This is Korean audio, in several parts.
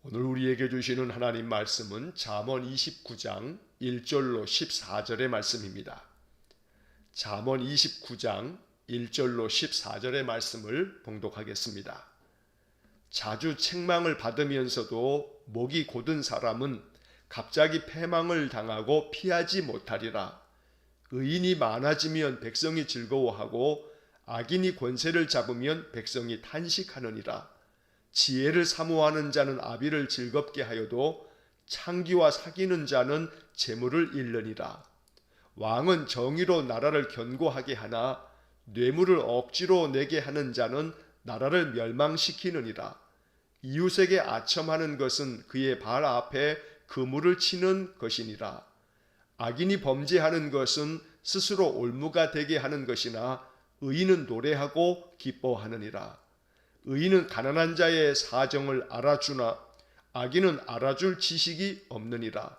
오늘 우리에게 주시는 하나님 말씀은 잠언 29장 1절로 14절의 말씀입니다. 잠언 29장 1절로 14절의 말씀을 봉독하겠습니다. 자주 책망을 받으면서도 목이 곧은 사람은 갑자기 패망을 당하고 피하지 못하리라. 의인이 많아지면 백성이 즐거워하고 악인이 권세를 잡으면 백성이 탄식하느니라. 지혜를 사모하는 자는 아비를 즐겁게 하여도 창기와 사귀는 자는 재물을 잃느니라. 왕은 정의로 나라를 견고하게 하나 뇌물을 억지로 내게 하는 자는 나라를 멸망시키느니라. 이웃에게 아첨하는 것은 그의 발 앞에 그물을 치는 것이니라. 악인이 범죄하는 것은 스스로 올무가 되게 하는 것이나 의인은 노래하고 기뻐하느니라. 의인은 가난한 자의 사정을 알아주나 악인은 알아줄 지식이 없느니라.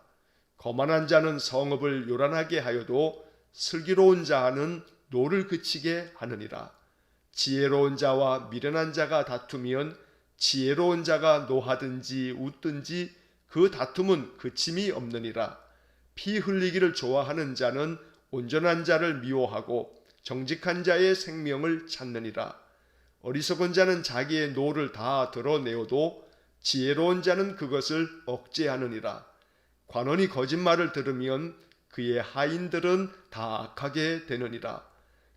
거만한 자는 성읍을 요란하게 하여도 슬기로운 자는 노를 그치게 하느니라. 지혜로운 자와 미련한 자가 다투면 지혜로운 자가 노하든지 웃든지 그 다툼은 그침이 없느니라. 피 흘리기를 좋아하는 자는 온전한 자를 미워하고 정직한 자의 생명을 찾느니라. 어리석은 자는 자기의 노를 다 드러내어도 지혜로운 자는 그것을 억제하느니라. 관원이 거짓말을 들으면 그의 하인들은 다 악하게 되느니라.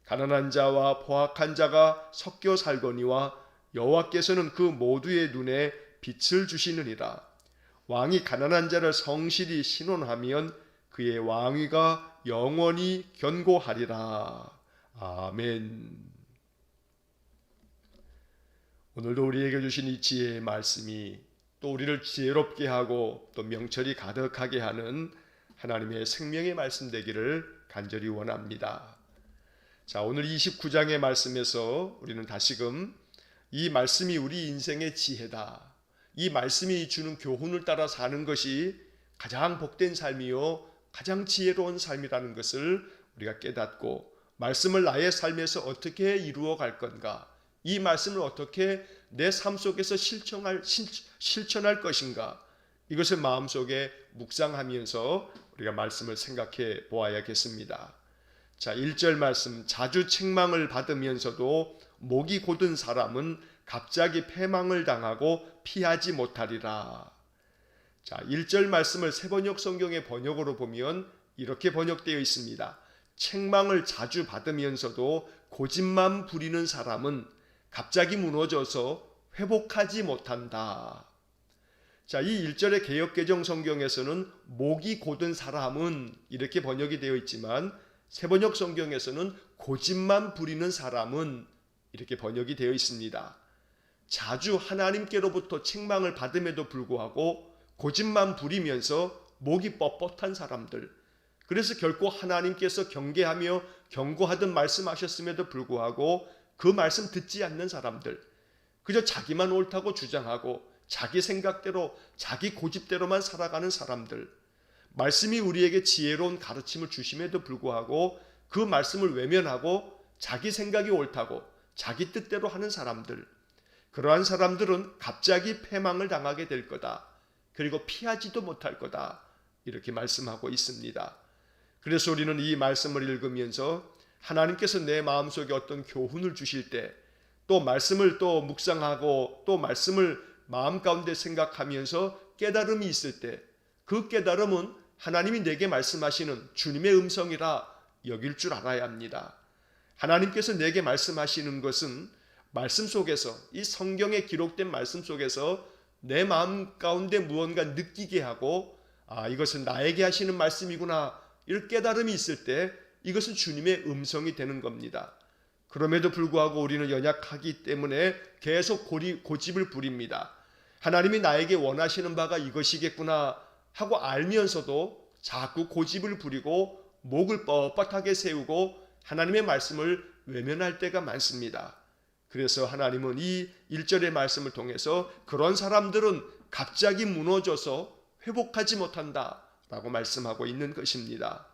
가난한 자와 포악한 자가 섞여 살거니와 여호와께서는 그 모두의 눈에 빛을 주시느니라. 왕이 가난한 자를 성실히 신원하면 그의 왕위가 영원히 견고하리라. 아멘. 오늘도 우리에게 주신 이 지혜의 말씀이 또 우리를 지혜롭게 하고 또 명철이 가득하게 하는 하나님의 생명의 말씀 되기를 간절히 원합니다. 자, 오늘 29장의 말씀에서 우리는 다시금 이 말씀이 우리 인생의 지혜다. 이 말씀이 주는 교훈을 따라 사는 것이 가장 복된 삶이요 가장 지혜로운 삶이라는 것을 우리가 깨닫고 말씀을 나의 삶에서 어떻게 이루어 갈 건가, 이 말씀을 어떻게 내 삶 속에서 실천할 것인가, 이것을 마음속에 묵상하면서 우리가 말씀을 생각해 보아야겠습니다. 자, 1절 말씀, 자주 책망을 받으면서도 목이 곧은 사람은 갑자기 패망을 당하고 피하지 못하리라. 자, 1절 말씀을 세번역 성경의 번역으로 보면 이렇게 번역되어 있습니다. 책망을 자주 받으면서도 고집만 부리는 사람은 갑자기 무너져서 회복하지 못한다. 자, 이 1절의 개역개정 성경에서는 목이 곧은 사람은 이렇게 번역이 되어 있지만 세번역 성경에서는 고집만 부리는 사람은 이렇게 번역이 되어 있습니다. 자주 하나님께로부터 책망을 받음에도 불구하고 고집만 부리면서 목이 뻣뻣한 사람들, 그래서 결코 하나님께서 경계하며 경고하듯 말씀하셨음에도 불구하고 그 말씀 듣지 않는 사람들, 그저 자기만 옳다고 주장하고 자기 생각대로 자기 고집대로만 살아가는 사람들, 말씀이 우리에게 지혜로운 가르침을 주심에도 불구하고 그 말씀을 외면하고 자기 생각이 옳다고 자기 뜻대로 하는 사람들, 그러한 사람들은 갑자기 패망을 당하게 될 거다. 그리고 피하지도 못할 거다. 이렇게 말씀하고 있습니다. 그래서 우리는 이 말씀을 읽으면서 하나님께서 내 마음속에 어떤 교훈을 주실 때, 또 말씀을 또 묵상하고 또 말씀을 마음 가운데 생각하면서 깨달음이 있을 때, 그 깨달음은 하나님이 내게 말씀하시는 주님의 음성이라 여길 줄 알아야 합니다. 하나님께서 내게 말씀하시는 것은 말씀 속에서, 이 성경에 기록된 말씀 속에서 내 마음 가운데 무언가 느끼게 하고, 이것은 나에게 하시는 말씀이구나, 이런 깨달음이 있을 때 이것은 주님의 음성이 되는 겁니다. 그럼에도 불구하고 우리는 연약하기 때문에 계속 고집을 부립니다. 하나님이 나에게 원하시는 바가 이것이겠구나 하고 알면서도 자꾸 고집을 부리고 목을 뻣뻣하게 세우고 하나님의 말씀을 외면할 때가 많습니다. 그래서 하나님은 이 1절의 말씀을 통해서 그런 사람들은 갑자기 무너져서 회복하지 못한다 라고 말씀하고 있는 것입니다.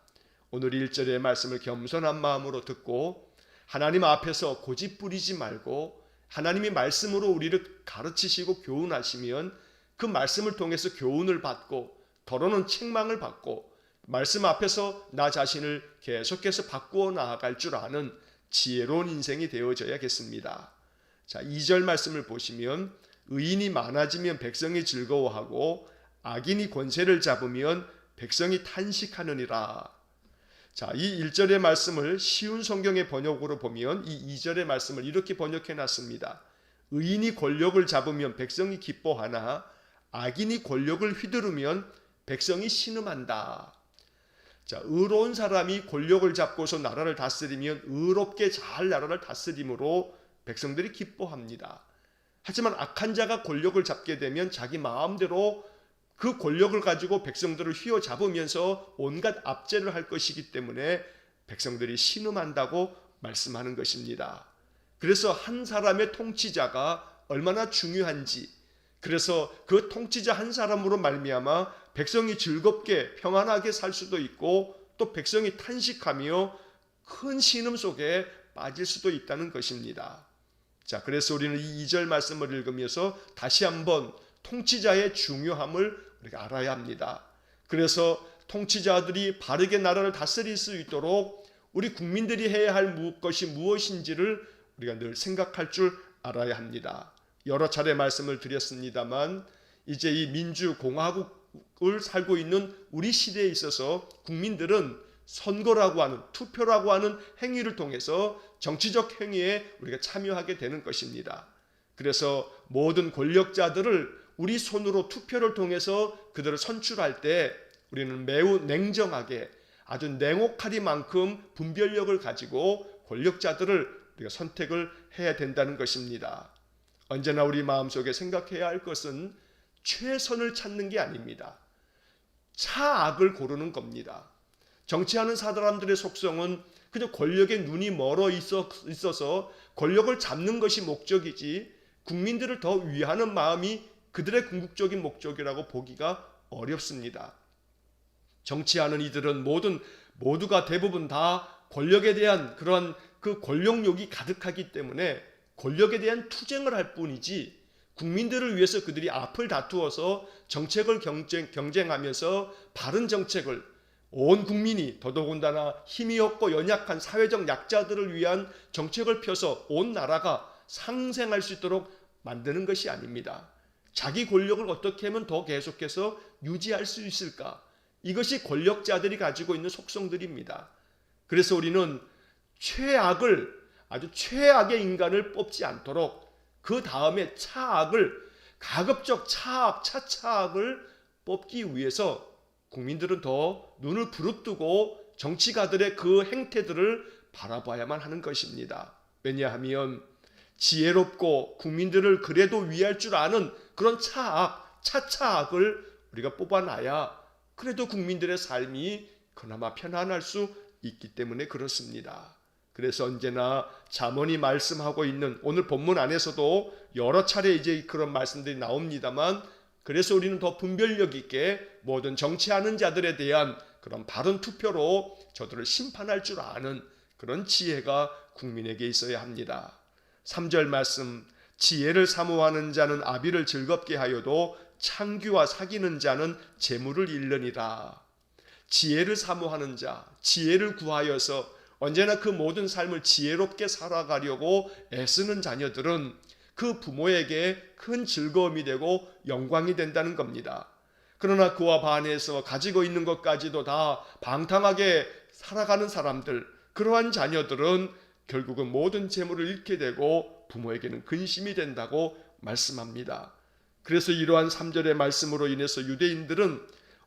오늘 1절의 말씀을 겸손한 마음으로 듣고 하나님 앞에서 고집 부리지 말고 하나님의 말씀으로 우리를 가르치시고 교훈하시면 그 말씀을 통해서 교훈을 받고 더러는 책망을 받고 말씀 앞에서 나 자신을 계속해서 바꾸어 나아갈 줄 아는 지혜로운 인생이 되어져야겠습니다. 자, 2절 말씀을 보시면 의인이 많아지면 백성이 즐거워하고 악인이 권세를 잡으면 백성이 탄식하느니라. 자, 이 1절의 말씀을 쉬운 성경의 번역으로 보면 이 2절의 말씀을 이렇게 번역해 놨습니다. 의인이 권력을 잡으면 백성이 기뻐하나 악인이 권력을 휘두르면 백성이 신음한다. 자, 의로운 사람이 권력을 잡고서 나라를 다스리면 의롭게 잘 나라를 다스림으로 백성들이 기뻐합니다. 하지만 악한 자가 권력을 잡게 되면 자기 마음대로 그 권력을 가지고 백성들을 휘어잡으면서 온갖 압제를 할 것이기 때문에 백성들이 신음한다고 말씀하는 것입니다. 그래서 한 사람의 통치자가 얼마나 중요한지, 그래서 그 통치자 한 사람으로 말미암아 백성이 즐겁게 평안하게 살 수도 있고 또 백성이 탄식하며 큰 신음 속에 빠질 수도 있다는 것입니다. 자, 그래서 우리는 이 2절 말씀을 읽으면서 다시 한번 통치자의 중요함을 우리가 알아야 합니다. 그래서 통치자들이 바르게 나라를 다스릴 수 있도록 우리 국민들이 해야 할 것이 무엇인지를 우리가 늘 생각할 줄 알아야 합니다. 여러 차례 말씀을 드렸습니다만 이제 이 민주공화국을 살고 있는 우리 시대에 있어서 국민들은 선거라고 하는, 투표라고 하는 행위를 통해서 정치적 행위에 우리가 참여하게 되는 것입니다. 그래서 모든 권력자들을 우리 손으로 투표를 통해서 그들을 선출할 때 우리는 매우 냉정하게 아주 냉혹하리만큼 분별력을 가지고 권력자들을 우리가 선택을 해야 된다는 것입니다. 언제나 우리 마음속에 생각해야 할 것은 최선을 찾는 게 아닙니다. 차악을 고르는 겁니다. 정치하는 사람들의 속성은 그저 권력에 눈이 멀어 있어서 권력을 잡는 것이 목적이지 국민들을 더 위하는 마음이 그들의 궁극적인 목적이라고 보기가 어렵습니다. 정치하는 이들은 모두가 대부분 다 권력에 대한 그런 그 권력욕이 가득하기 때문에 권력에 대한 투쟁을 할 뿐이지 국민들을 위해서 그들이 앞을 다투어서 정책을 경쟁하면서 바른 정책을 온 국민이 더더군다나 힘이 없고 연약한 사회적 약자들을 위한 정책을 펴서 온 나라가 상생할 수 있도록 만드는 것이 아닙니다. 자기 권력을 어떻게 하면 더 계속해서 유지할 수 있을까? 이것이 권력자들이 가지고 있는 속성들입니다. 그래서 우리는 아주 최악의 인간을 뽑지 않도록 그 다음에 가급적 차차악을 뽑기 위해서 국민들은 더 눈을 부릅뜨고 정치가들의 그 행태들을 바라봐야만 하는 것입니다. 왜냐하면 지혜롭고 국민들을 그래도 위할 줄 아는 그런 차차악을 우리가 뽑아놔야 그래도 국민들의 삶이 그나마 편안할 수 있기 때문에 그렇습니다. 그래서 언제나 잠언이 말씀하고 있는 오늘 본문 안에서도 여러 차례 이제 그런 말씀들이 나옵니다만 그래서 우리는 더 분별력 있게 모든 정치하는 자들에 대한 그런 바른 투표로 저들을 심판할 줄 아는 그런 지혜가 국민에게 있어야 합니다. 3절 말씀, 지혜를 사모하는 자는 아비를 즐겁게 하여도 창귀와 사귀는 자는 재물을 잃느니라. 지혜를 사모하는 자, 지혜를 구하여서 언제나 그 모든 삶을 지혜롭게 살아가려고 애쓰는 자녀들은 그 부모에게 큰 즐거움이 되고 영광이 된다는 겁니다. 그러나 그와 반해서 가지고 있는 것까지도 다 방탕하게 살아가는 사람들, 그러한 자녀들은 결국은 모든 재물을 잃게 되고 부모에게는 근심이 된다고 말씀합니다. 그래서 이러한 3절의 말씀으로 인해서 유대인들은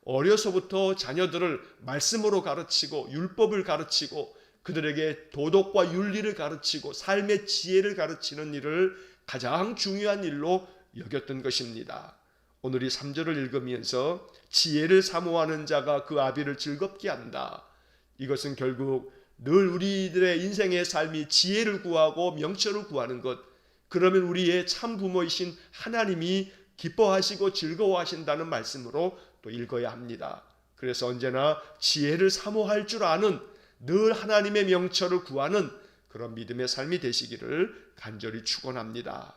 어려서부터 자녀들을 말씀으로 가르치고 율법을 가르치고 그들에게 도덕과 윤리를 가르치고 삶의 지혜를 가르치는 일을 가장 중요한 일로 여겼던 것입니다. 오늘 이 3절을 읽으면서 지혜를 사모하는 자가 그 아비를 즐겁게 한다. 이것은 결국 늘 우리들의 인생의 삶이 지혜를 구하고 명철을 구하는 것, 그러면 우리의 참 부모이신 하나님이 기뻐하시고 즐거워하신다는 말씀으로 또 읽어야 합니다. 그래서 언제나 지혜를 사모할 줄 아는 늘 하나님의 명철을 구하는 그런 믿음의 삶이 되시기를 간절히 축원합니다.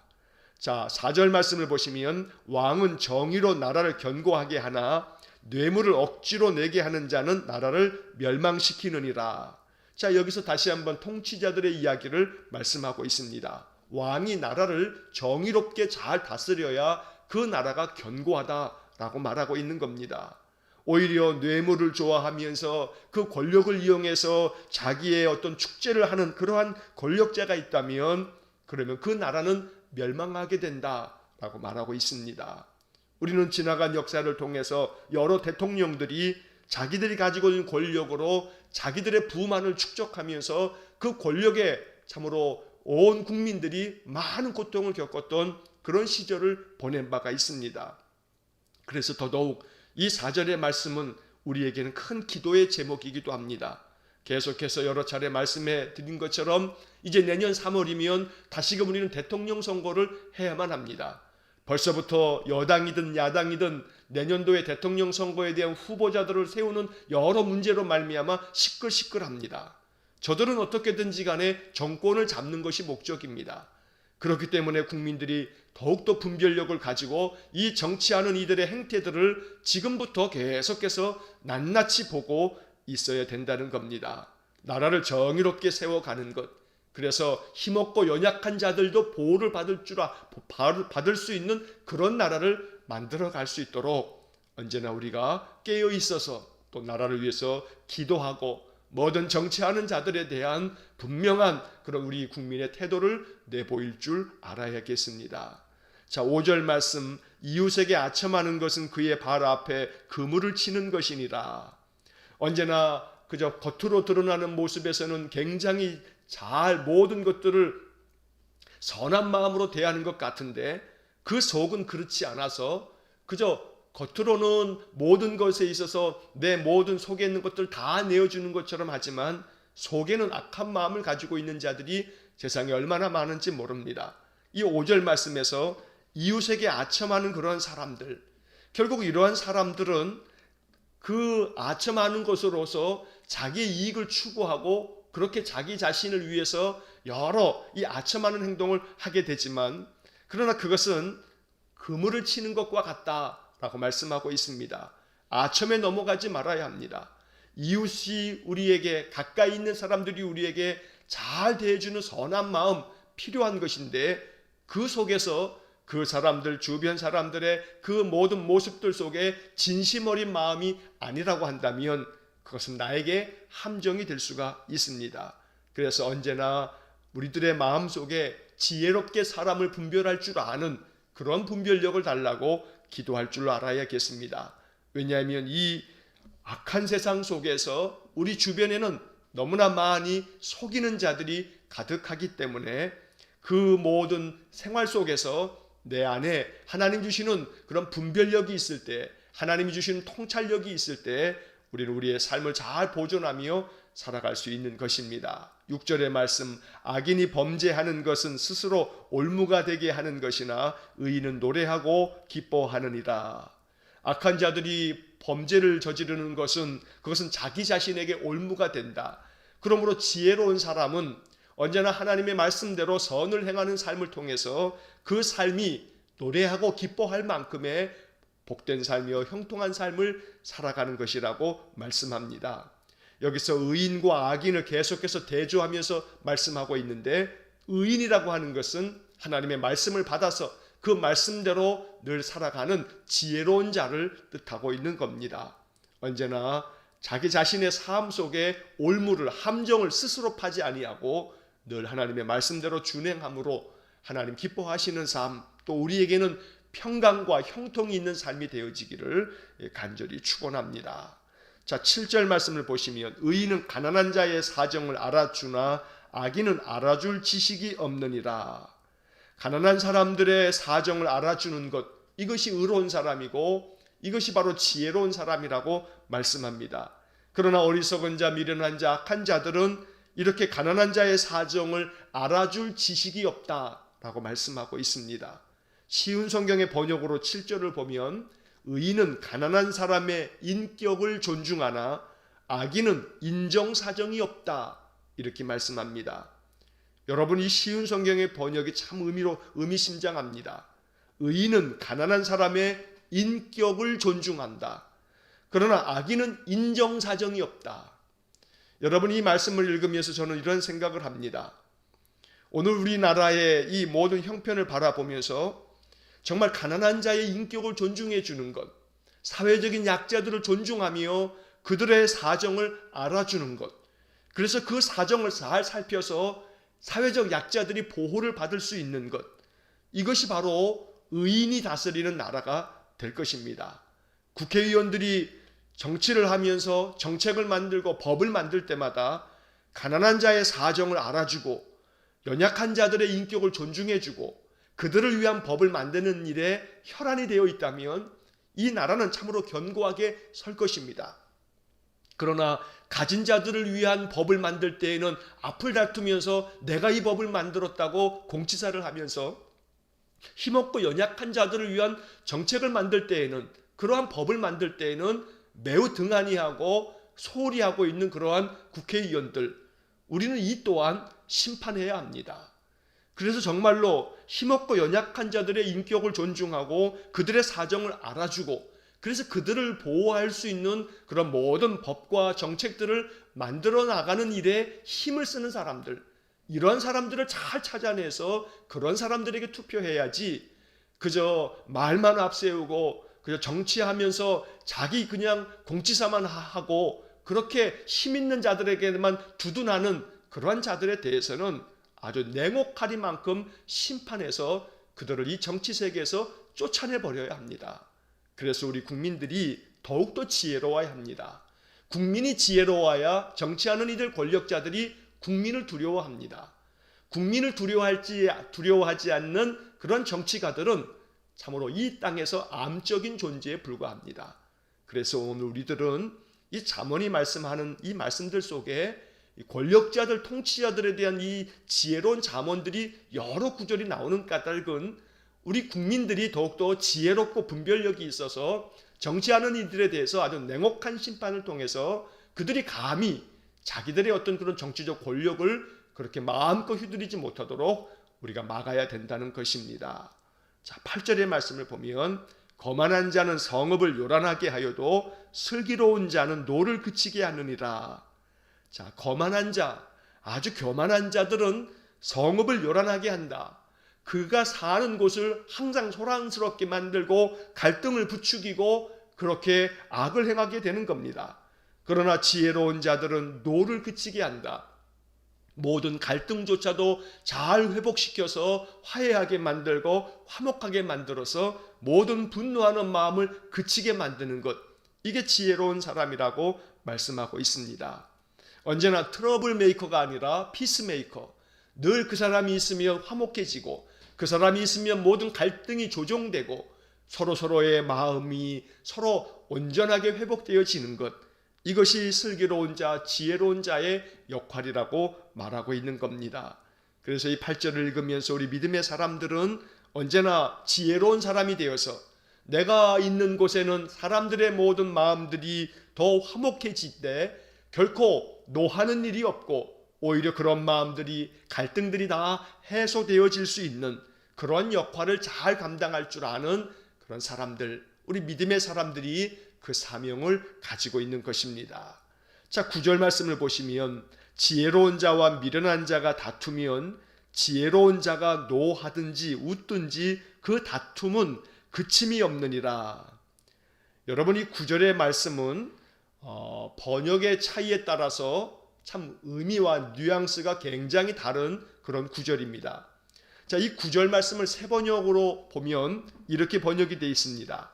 자, 4절 말씀을 보시면 왕은 정의로 나라를 견고하게 하나 뇌물을 억지로 내게 하는 자는 나라를 멸망시키느니라. 자, 여기서 다시 한번 통치자들의 이야기를 말씀하고 있습니다. 왕이 나라를 정의롭게 잘 다스려야 그 나라가 견고하다라고 말하고 있는 겁니다. 오히려 뇌물을 좋아하면서 그 권력을 이용해서 자기의 어떤 축제를 하는 그러한 권력자가 있다면 그러면 그 나라는 멸망하게 된다라고 말하고 있습니다. 우리는 지나간 역사를 통해서 여러 대통령들이 자기들이 가지고 있는 권력으로 자기들의 부만을 축적하면서 그 권력에 참으로 온 국민들이 많은 고통을 겪었던 그런 시절을 보낸 바가 있습니다. 그래서 더더욱 이 4절의 말씀은 우리에게는 큰 기도의 제목이기도 합니다. 계속해서 여러 차례 말씀해 드린 것처럼 이제 내년 3월이면 다시금 우리는 대통령 선거를 해야만 합니다. 벌써부터 여당이든 야당이든 내년도의 대통령 선거에 대한 후보자들을 세우는 여러 문제로 말미암아 시끌시끌합니다. 저들은 어떻게든지 간에 정권을 잡는 것이 목적입니다. 그렇기 때문에 국민들이 더욱더 분별력을 가지고 이 정치하는 이들의 행태들을 지금부터 계속해서 낱낱이 보고 있어야 된다는 겁니다. 나라를 정의롭게 세워가는 것, 그래서 힘없고 연약한 자들도 보호를 받을 수 있는 그런 나라를 만들어 갈 수 있도록 언제나 우리가 깨어 있어서 또 나라를 위해서 기도하고 뭐든 정치하는 자들에 대한 분명한 그런 우리 국민의 태도를 내보일 줄 알아야겠습니다. 자, 5절 말씀, 이웃에게 아첨하는 것은 그의 발 앞에 그물을 치는 것이니라. 언제나 그저 겉으로 드러나는 모습에서는 굉장히 잘 모든 것들을 선한 마음으로 대하는 것 같은데 그 속은 그렇지 않아서 그저 겉으로는 모든 것에 있어서 내 모든 속에 있는 것들 다 내어주는 것처럼 하지만 속에는 악한 마음을 가지고 있는 자들이 세상에 얼마나 많은지 모릅니다. 이 5절 말씀에서 이웃에게 아첨하는 그런 사람들, 결국 이러한 사람들은 그 아첨하는 것으로서 자기의 이익을 추구하고 그렇게 자기 자신을 위해서 여러 이 아첨하는 행동을 하게 되지만 그러나 그것은 그물을 치는 것과 같다라고 말씀하고 있습니다. 아첨에 넘어가지 말아야 합니다. 이웃이 우리에게 가까이 있는 사람들이 우리에게 잘 대해주는 선한 마음 필요한 것인데 그 속에서 그 사람들 주변 사람들의 그 모든 모습들 속에 진심 어린 마음이 아니라고 한다면 그것은 나에게 함정이 될 수가 있습니다. 그래서 언제나 우리들의 마음 속에 지혜롭게 사람을 분별할 줄 아는 그런 분별력을 달라고 기도할 줄 알아야겠습니다. 왜냐하면 이 악한 세상 속에서 우리 주변에는 너무나 많이 속이는 자들이 가득하기 때문에 그 모든 생활 속에서 내 안에 하나님 주시는 그런 분별력이 있을 때, 하나님이 주시는 통찰력이 있을 때 우리는 우리의 삶을 잘 보존하며 살아갈 수 있는 것입니다. 6절의 말씀, 악인이 범죄하는 것은 스스로 올무가 되게 하는 것이나 의인은 노래하고 기뻐하느니라. 악한 자들이 범죄를 저지르는 것은 그것은 자기 자신에게 올무가 된다. 그러므로 지혜로운 사람은 언제나 하나님의 말씀대로 선을 행하는 삶을 통해서 그 삶이 노래하고 기뻐할 만큼의 복된 삶이요 형통한 삶을 살아가는 것이라고 말씀합니다. 여기서 의인과 악인을 계속해서 대조하면서 말씀하고 있는데 의인이라고 하는 것은 하나님의 말씀을 받아서 그 말씀대로 늘 살아가는 지혜로운 자를 뜻하고 있는 겁니다. 언제나 자기 자신의 삶 속에 올무를 함정을 스스로 파지 아니하고 늘 하나님의 말씀대로 준행함으로 하나님 기뻐하시는 삶, 또 우리에게는 평강과 형통이 있는 삶이 되어지기를 간절히 축원합니다. 자, 7절 말씀을 보시면 의인은 가난한 자의 사정을 알아주나 악인은 알아줄 지식이 없느니라. 가난한 사람들의 사정을 알아주는 것, 이것이 의로운 사람이고 이것이 바로 지혜로운 사람이라고 말씀합니다. 그러나 어리석은 자, 미련한 자, 악한 자들은 이렇게 가난한 자의 사정을 알아줄 지식이 없다라고 말씀하고 있습니다. 쉬운 성경의 번역으로 7절을 보면 의인은 가난한 사람의 인격을 존중하나 악인은 인정사정이 없다 이렇게 말씀합니다. 여러분, 이 쉬운 성경의 번역이 참 의미심장합니다. 의인은 가난한 사람의 인격을 존중한다. 그러나 악인은 인정사정이 없다. 여러분, 이 말씀을 읽으면서 저는 이런 생각을 합니다. 오늘 우리나라의 이 모든 형편을 바라보면서 정말 가난한 자의 인격을 존중해 주는 것, 사회적인 약자들을 존중하며 그들의 사정을 알아주는 것, 그래서 그 사정을 잘 살펴서 사회적 약자들이 보호를 받을 수 있는 것, 이것이 바로 의인이 다스리는 나라가 될 것입니다. 국회의원들이 정치를 하면서 정책을 만들고 법을 만들 때마다 가난한 자의 사정을 알아주고 연약한 자들의 인격을 존중해주고 그들을 위한 법을 만드는 일에 혈안이 되어 있다면 이 나라는 참으로 견고하게 설 것입니다. 그러나 가진 자들을 위한 법을 만들 때에는 앞을 다투면서 내가 이 법을 만들었다고 공치사를 하면서 힘없고 연약한 자들을 위한 정책을 만들 때에는, 그러한 법을 만들 때에는 매우 등한히하고 소홀히 하고 있는 그러한 국회의원들, 우리는 이 또한 심판해야 합니다. 그래서 정말로 힘없고 연약한 자들의 인격을 존중하고 그들의 사정을 알아주고 그래서 그들을 보호할 수 있는 그런 모든 법과 정책들을 만들어 나가는 일에 힘을 쓰는 사람들, 이런 사람들을 잘 찾아내서 그런 사람들에게 투표해야지 그저 말만 앞세우고 그저 정치하면서 자기 그냥 공치사만 하고 그렇게 힘 있는 자들에게만 두둔하는 그러한 자들에 대해서는 아주 냉혹하리만큼 심판해서 그들을 이 정치 세계에서 쫓아내버려야 합니다. 그래서 우리 국민들이 더욱더 지혜로워야 합니다. 국민이 지혜로워야 정치하는 이들 권력자들이 국민을 두려워합니다. 국민을 두려워하지 않는 그런 정치가들은 참으로 이 땅에서 암적인 존재에 불과합니다. 그래서 오늘 우리들은 이 잠언이 말씀하는 이 말씀들 속에 권력자들, 통치자들에 대한 이 지혜로운 잠언들이 여러 구절이 나오는 까닭은 우리 국민들이 더욱더 지혜롭고 분별력이 있어서 정치하는 이들에 대해서 아주 냉혹한 심판을 통해서 그들이 감히 자기들의 어떤 그런 정치적 권력을 그렇게 마음껏 휘두르지 못하도록 우리가 막아야 된다는 것입니다. 자, 8절의 말씀을 보면 거만한 자는 성읍을 요란하게 하여도 슬기로운 자는 노를 그치게 하느니라. 자, 거만한 자, 아주 교만한 자들은 성읍을 요란하게 한다. 그가 사는 곳을 항상 소란스럽게 만들고 갈등을 부추기고 그렇게 악을 행하게 되는 겁니다. 그러나 지혜로운 자들은 노를 그치게 한다. 모든 갈등조차도 잘 회복시켜서 화해하게 만들고 화목하게 만들어서 모든 분노하는 마음을 그치게 만드는 것, 이게 지혜로운 사람이라고 말씀하고 있습니다. 언제나 트러블 메이커가 아니라 피스메이커, 늘 그 사람이 있으면 화목해지고 그 사람이 있으면 모든 갈등이 조정되고 서로의 마음이 서로 온전하게 회복되어지는 것, 이것이 슬기로운 자, 지혜로운 자의 역할이라고 말하고 있는 겁니다. 그래서 이 8절을 읽으면서 우리 믿음의 사람들은 언제나 지혜로운 사람이 되어서 내가 있는 곳에는 사람들의 모든 마음들이 더 화목해질 때 결코 노하는 일이 없고 오히려 그런 마음들이, 갈등들이 다 해소되어질 수 있는 그런 역할을 잘 감당할 줄 아는 그런 사람들, 우리 믿음의 사람들이 그 사명을 가지고 있는 것입니다. 자, 9절 말씀을 보시면 지혜로운 자와 미련한 자가 다투면 지혜로운 자가 노하든지 웃든지 그 다툼은 그침이 없느니라. 여러분, 이 9절의 말씀은 번역의 차이에 따라서 참 의미와 뉘앙스가 굉장히 다른 그런 구절입니다. 자, 이 9절 말씀을 새 번역으로 보면 이렇게 번역이 되어 있습니다.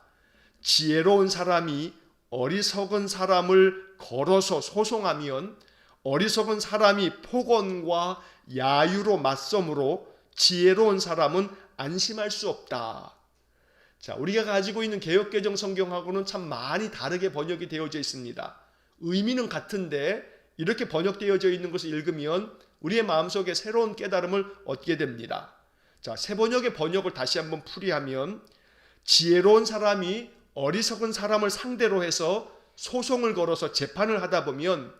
지혜로운 사람이 어리석은 사람을 걸어서 소송하면 어리석은 사람이 폭언과 야유로 맞섬으로 지혜로운 사람은 안심할 수 없다. 자, 우리가 가지고 있는 개역개정 성경하고는 참 많이 다르게 번역이 되어져 있습니다. 의미는 같은데 이렇게 번역되어져 있는 것을 읽으면 우리의 마음속에 새로운 깨달음을 얻게 됩니다. 자, 새 번역의 번역을 다시 한번 풀이하면 지혜로운 사람이 어리석은 사람을 상대로 해서 소송을 걸어서 재판을 하다 보면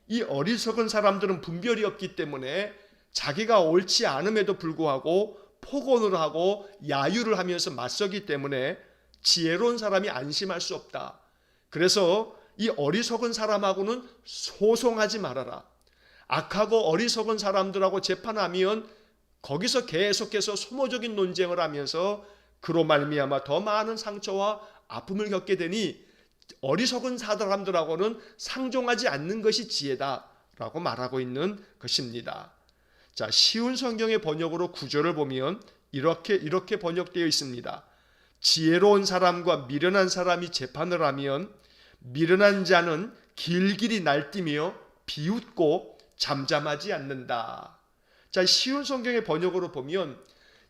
이 어리석은 사람들은 분별이 없기 때문에 자기가 옳지 않음에도 불구하고 폭언을 하고 야유를 하면서 맞서기 때문에 지혜로운 사람이 안심할 수 없다. 그래서 이 어리석은 사람하고는 소송하지 말아라. 악하고 어리석은 사람들하고 재판하면 거기서 계속해서 소모적인 논쟁을 하면서 그로 말미암아 더 많은 상처와 아픔을 겪게 되니 어리석은 사람들하고는 상종하지 않는 것이 지혜다라고 말하고 있는 것입니다. 자, 쉬운 성경의 번역으로 구절을 보면 이렇게 번역되어 있습니다. 지혜로운 사람과 미련한 사람이 재판을 하면 미련한 자는 길길이 날뛰며 비웃고 잠잠하지 않는다. 자, 쉬운 성경의 번역으로 보면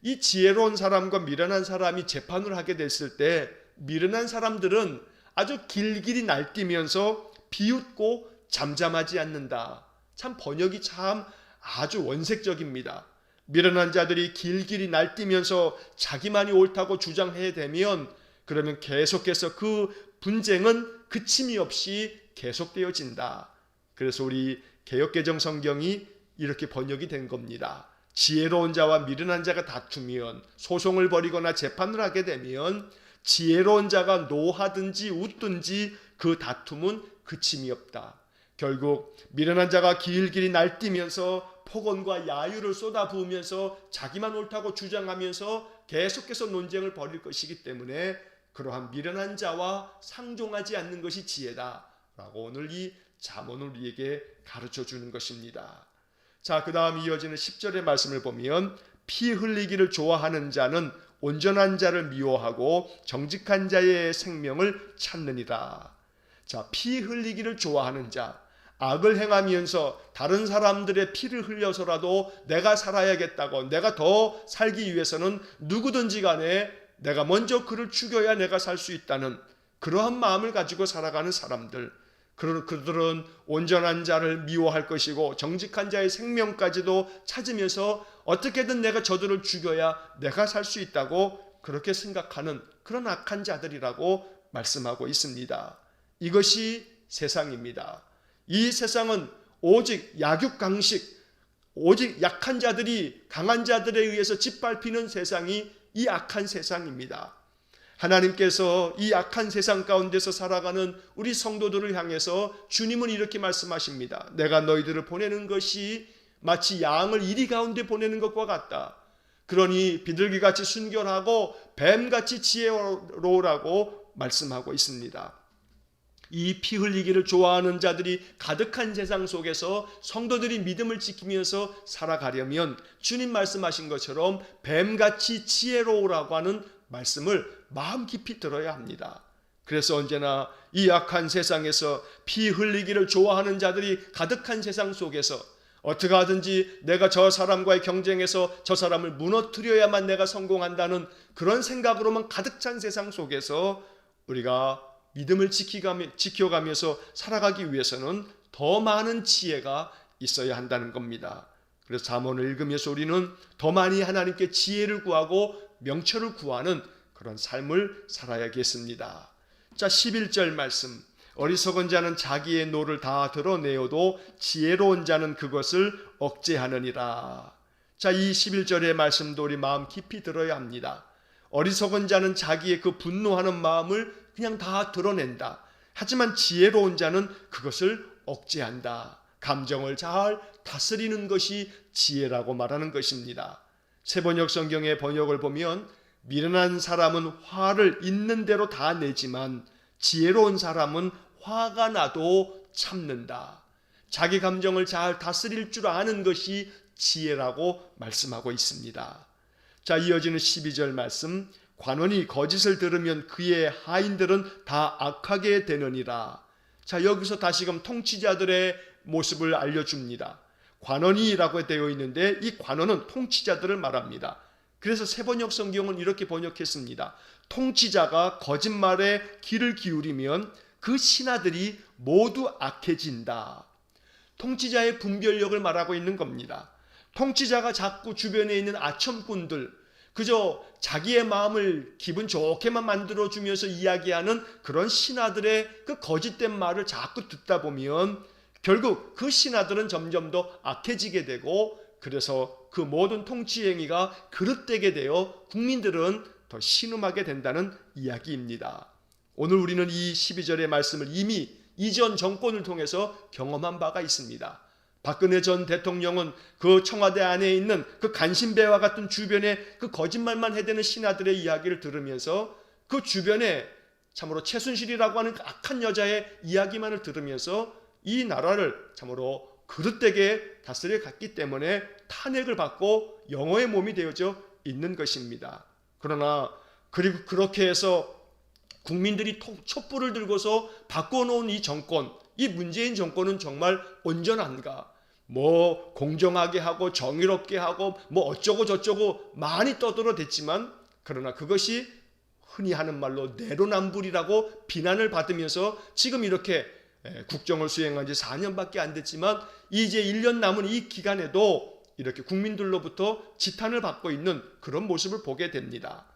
이 지혜로운 사람과 미련한 사람이 재판을 하게 됐을 때 미련한 사람들은 아주 길길이 날뛰면서 비웃고 잠잠하지 않는다. 참 번역이 참 아주 원색적입니다. 미련한 자들이 길길이 날뛰면서 자기만이 옳다고 주장해야 되면 그러면 계속해서 그 분쟁은 그침이 없이 계속되어진다. 그래서 우리 개역개정 성경이 이렇게 번역이 된 겁니다. 지혜로운 자와 미련한 자가 다투면 소송을 벌이거나 재판을 하게 되면 지혜로운 자가 노하든지 웃든지 그 다툼은 그침이 없다. 결국 미련한 자가 길길이 날뛰면서 폭언과 야유를 쏟아부으면서 자기만 옳다고 주장하면서 계속해서 논쟁을 벌일 것이기 때문에 그러한 미련한 자와 상종하지 않는 것이 지혜다라고 오늘 이 잠언을 우리에게 가르쳐 주는 것입니다. 자, 그 다음 이어지는 10절의 말씀을 보면 피 흘리기를 좋아하는 자는 온전한 자를 미워하고 정직한 자의 생명을 찾느니라. 자, 피 흘리기를 좋아하는 자, 악을 행하면서 다른 사람들의 피를 흘려서라도 내가 살아야겠다고, 내가 더 살기 위해서는 누구든지 간에 내가 먼저 그를 죽여야 내가 살 수 있다는 그러한 마음을 가지고 살아가는 사람들, 그들은 온전한 자를 미워할 것이고 정직한 자의 생명까지도 찾으면서 어떻게든 내가 저들을 죽여야 내가 살 수 있다고 그렇게 생각하는 그런 악한 자들이라고 말씀하고 있습니다. 이것이 세상입니다. 이 세상은 오직 약육강식, 오직 약한 자들이 강한 자들에 의해서 짓밟히는 세상이 이 악한 세상입니다. 하나님께서 이 악한 세상 가운데서 살아가는 우리 성도들을 향해서 주님은 이렇게 말씀하십니다. 내가 너희들을 보내는 것이 마치 양을 이리 가운데 보내는 것과 같다. 그러니 비둘기같이 순결하고 뱀같이 지혜로우라고 말씀하고 있습니다. 이 피 흘리기를 좋아하는 자들이 가득한 세상 속에서 성도들이 믿음을 지키면서 살아가려면 주님 말씀하신 것처럼 뱀같이 지혜로우라고 하는 말씀을 마음 깊이 들어야 합니다. 그래서 언제나 이 악한 세상에서 피 흘리기를 좋아하는 자들이 가득한 세상 속에서 어떻게 하든지 내가 저 사람과의 경쟁에서 저 사람을 무너뜨려야만 내가 성공한다는 그런 생각으로만 가득 찬 세상 속에서 우리가 믿음을 지켜가면서 살아가기 위해서는 더 많은 지혜가 있어야 한다는 겁니다. 그래서 잠언을 읽으면서 우리는 더 많이 하나님께 지혜를 구하고 명철을 구하는 그런 삶을 살아야겠습니다. 자, 11절 말씀. 어리석은 자는 자기의 노를 다 드러내어도 지혜로운 자는 그것을 억제하느니라. 자, 이 11절의 말씀도 우리 마음 깊이 들어야 합니다. 어리석은 자는 자기의 그 분노하는 마음을 그냥 다 드러낸다. 하지만 지혜로운 자는 그것을 억제한다. 감정을 잘 다스리는 것이 지혜라고 말하는 것입니다. 새번역 성경의 번역을 보면 미련한 사람은 화를 있는 대로 다 내지만 지혜로운 사람은 화가 나도 참는다. 자기 감정을 잘 다스릴 줄 아는 것이 지혜라고 말씀하고 있습니다. 자, 이어지는 12절 말씀. 관원이 거짓을 들으면 그의 하인들은 다 악하게 되느니라. 자, 여기서 다시금 통치자들의 모습을 알려줍니다. 관원이라고 되어 있는데 이 관원은 통치자들을 말합니다. 그래서 새번역 성경은 이렇게 번역했습니다. 통치자가 거짓말에 귀를 기울이면 그 신하들이 모두 악해진다. 통치자의 분별력을 말하고 있는 겁니다. 통치자가 자꾸 주변에 있는 아첨꾼들, 그저 자기의 마음을 기분 좋게만 만들어주면서 이야기하는 그런 신하들의 그 거짓된 말을 자꾸 듣다 보면 결국 그 신하들은 점점 더 악해지게 되고 그래서 그 모든 통치 행위가 그릇되게 되어 국민들은 더 신음하게 된다는 이야기입니다. 오늘 우리는 이 12절의 말씀을 이미 이전 정권을 통해서 경험한 바가 있습니다. 박근혜 전 대통령은 그 청와대 안에 있는 그 간신배와 같은 주변에 그 거짓말만 해대는 신하들의 이야기를 들으면서 그 주변에 참으로 최순실이라고 하는 그 악한 여자의 이야기만을 들으면서 이 나라를 참으로 그릇되게 다스려 갔기 때문에 탄핵을 받고 영어의 몸이 되어져 있는 것입니다. 그러나 그리고 그렇게 해서 국민들이 촛불을 들고서 바꿔놓은 이 정권, 이 문재인 정권은 정말 온전한가? 뭐 공정하게 하고 정의롭게 하고 뭐 어쩌고 저쩌고 많이 떠들어댔지만, 그러나 그것이 흔히 하는 말로 내로남불이라고 비난을 받으면서 지금 이렇게 국정을 수행한 지 4년밖에 안 됐지만 이제 1년 남은 이 기간에도 이렇게 국민들로부터 지탄을 받고 있는 그런 모습을 보게 됩니다.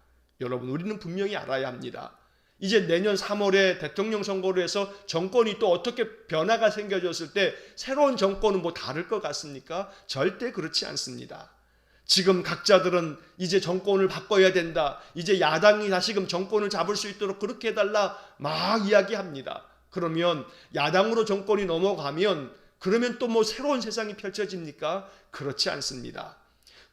여러분, 우리는 분명히 알아야 합니다. 이제 내년 3월에 대통령 선거를 해서 정권이 또 어떻게 변화가 생겨졌을 때 새로운 정권은 뭐 다를 것 같습니까? 절대 그렇지 않습니다. 지금 각자들은 이제 정권을 바꿔야 된다, 이제 야당이 다시금 정권을 잡을 수 있도록 그렇게 해달라 막 이야기합니다. 그러면 야당으로 정권이 넘어가면 그러면 또 뭐 새로운 세상이 펼쳐집니까? 그렇지 않습니다.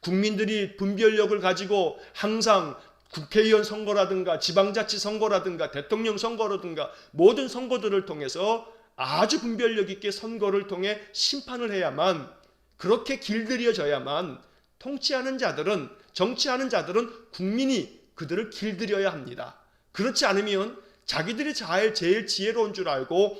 국민들이 분별력을 가지고 항상 국회의원 선거라든가 지방자치 선거라든가 대통령 선거라든가 모든 선거들을 통해서 아주 분별력 있게 선거를 통해 심판을 해야만, 그렇게 길들여져야만 통치하는 자들은, 정치하는 자들은 국민이 그들을 길들여야 합니다. 그렇지 않으면 자기들이 제일 지혜로운 줄 알고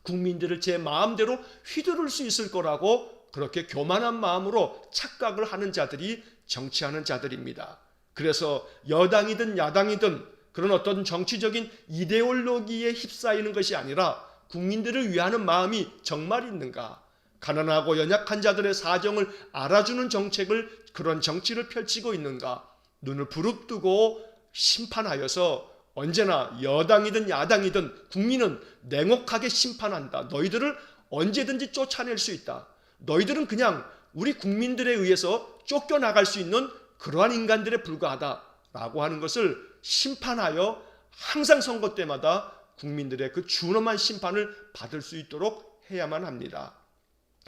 국민들을 제 마음대로 휘두를 수 있을 거라고 그렇게 교만한 마음으로 착각을 하는 자들이 정치하는 자들입니다. 그래서 여당이든 야당이든 그런 어떤 정치적인 이데올로기에 휩싸이는 것이 아니라 국민들을 위하는 마음이 정말 있는가? 가난하고 연약한 자들의 사정을 알아주는 정책을, 그런 정치를 펼치고 있는가? 눈을 부릅뜨고 심판하여서 언제나 여당이든 야당이든 국민은 냉혹하게 심판한다. 너희들을 언제든지 쫓아낼 수 있다. 너희들은 그냥 우리 국민들에 의해서 쫓겨나갈 수 있는 그러한 인간들에 불과하다라고 하는 것을 심판하여 항상 선거 때마다 국민들의 그 준엄한 심판을 받을 수 있도록 해야만 합니다.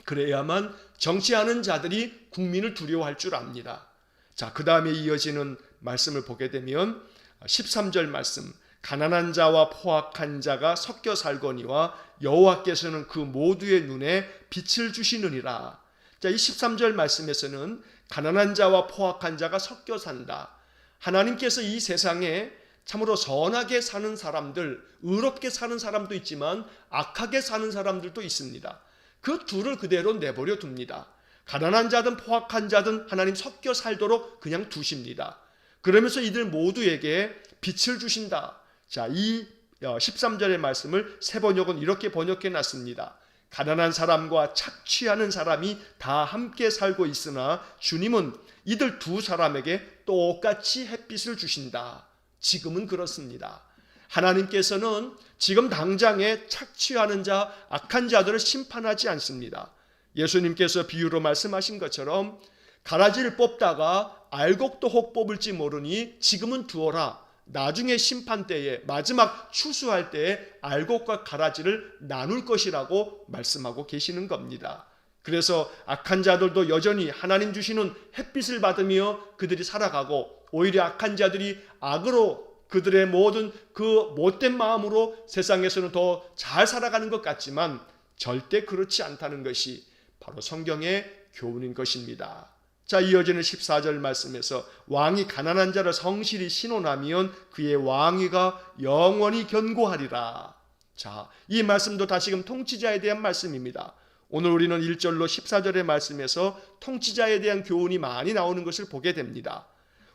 그래야만 정치하는 자들이 국민을 두려워할 줄 압니다. 자, 그 다음에 이어지는 말씀을 보게 되면 13절 말씀, 가난한 자와 포악한 자가 섞여 살거니와 여호와께서는 그 모두의 눈에 빛을 주시느니라. 자, 이 13절 말씀에서는 가난한 자와 포악한 자가 섞여 산다. 하나님께서 이 세상에 참으로 선하게 사는 사람들, 의롭게 사는 사람도 있지만 악하게 사는 사람들도 있습니다. 그 둘을 그대로 내버려 둡니다. 가난한 자든 포악한 자든 하나님 섞여 살도록 그냥 두십니다. 그러면서 이들 모두에게 빛을 주신다. 자, 이 13절의 말씀을 새 번역은 이렇게 번역해 놨습니다. 가난한 사람과 착취하는 사람이 다 함께 살고 있으나 주님은 이들 두 사람에게 똑같이 햇빛을 주신다. 지금은 그렇습니다. 하나님께서는 지금 당장에 착취하는 자, 악한 자들을 심판하지 않습니다. 예수님께서 비유로 말씀하신 것처럼 가라지를 뽑다가 알곡도 혹 뽑을지 모르니 지금은 두어라. 나중에 심판 때에, 마지막 추수할 때에 알곡과 가라지를 나눌 것이라고 말씀하고 계시는 겁니다. 그래서 악한 자들도 여전히 하나님 주시는 햇빛을 받으며 그들이 살아가고, 오히려 악한 자들이 악으로 그들의 모든 그 못된 마음으로 세상에서는 더 잘 살아가는 것 같지만 절대 그렇지 않다는 것이 바로 성경의 교훈인 것입니다. 자, 이어지는 14절 말씀에서 왕이 가난한 자를 성실히 신원하면 그의 왕위가 영원히 견고하리라. 자, 이 말씀도 다시금 통치자에 대한 말씀입니다. 오늘 우리는 1절로 14절의 말씀에서 통치자에 대한 교훈이 많이 나오는 것을 보게 됩니다.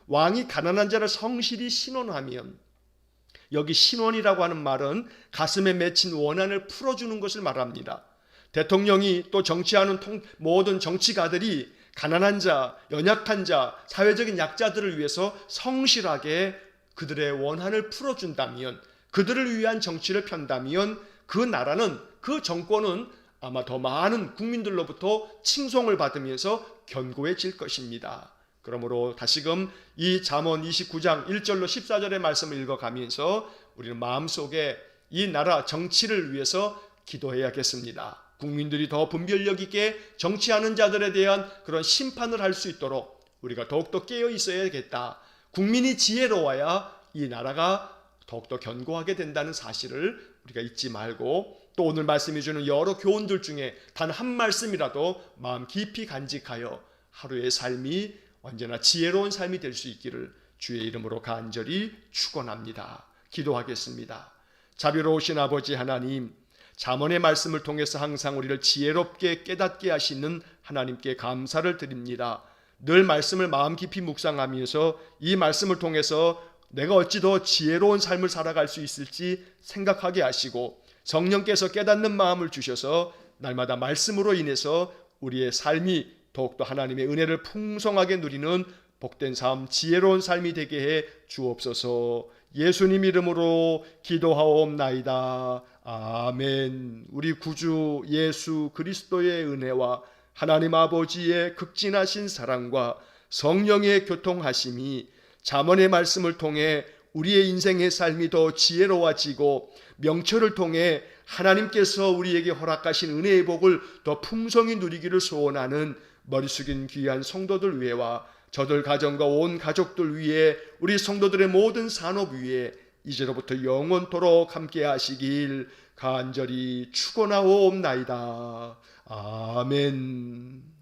왕이 가난한 자를 성실히 신원하면, 여기 신원이라고 하는 말은 가슴에 맺힌 원한을 풀어주는 것을 말합니다. 대통령이 또 정치하는 모든 정치가들이 가난한 자, 연약한 자, 사회적인 약자들을 위해서 성실하게 그들의 원한을 풀어준다면, 그들을 위한 정치를 편다면 그 나라는, 그 정권은 아마 더 많은 국민들로부터 칭송을 받으면서 견고해질 것입니다. 그러므로 다시금 이 잠언 29장 1절로 14절의 말씀을 읽어가면서 우리는 마음속에 이 나라 정치를 위해서 기도해야겠습니다. 국민들이 더 분별력 있게 정치하는 자들에 대한 그런 심판을 할 수 있도록 우리가 더욱더 깨어 있어야겠다. 국민이 지혜로워야 이 나라가 더욱더 견고하게 된다는 사실을 우리가 잊지 말고, 또 오늘 말씀해 주는 여러 교훈들 중에 단 한 말씀이라도 마음 깊이 간직하여 하루의 삶이 언제나 지혜로운 삶이 될 수 있기를 주의 이름으로 간절히 축원합니다. 기도하겠습니다. 자비로우신 아버지 하나님, 잠언의 말씀을 통해서 항상 우리를 지혜롭게 깨닫게 하시는 하나님께 감사를 드립니다. 늘 말씀을 마음 깊이 묵상하면서 이 말씀을 통해서 내가 어찌 더 지혜로운 삶을 살아갈 수 있을지 생각하게 하시고, 성령께서 깨닫는 마음을 주셔서 날마다 말씀으로 인해서 우리의 삶이 더욱더 하나님의 은혜를 풍성하게 누리는 복된 삶, 지혜로운 삶이 되게 해 주옵소서. 예수님 이름으로 기도하옵나이다. 아멘. 우리 구주 예수 그리스도의 은혜와 하나님 아버지의 극진하신 사랑과 성령의 교통하심이 잠언의 말씀을 통해 우리의 인생의 삶이 더 지혜로워지고, 명철을 통해 하나님께서 우리에게 허락하신 은혜의 복을 더 풍성히 누리기를 소원하는 머리 숙인 귀한 성도들 위에와 저들 가정과 온 가족들 위에, 우리 성도들의 모든 산업 위에 이제로부터 영원토록 함께 하시길 간절히 축원하옵나이다. 아멘.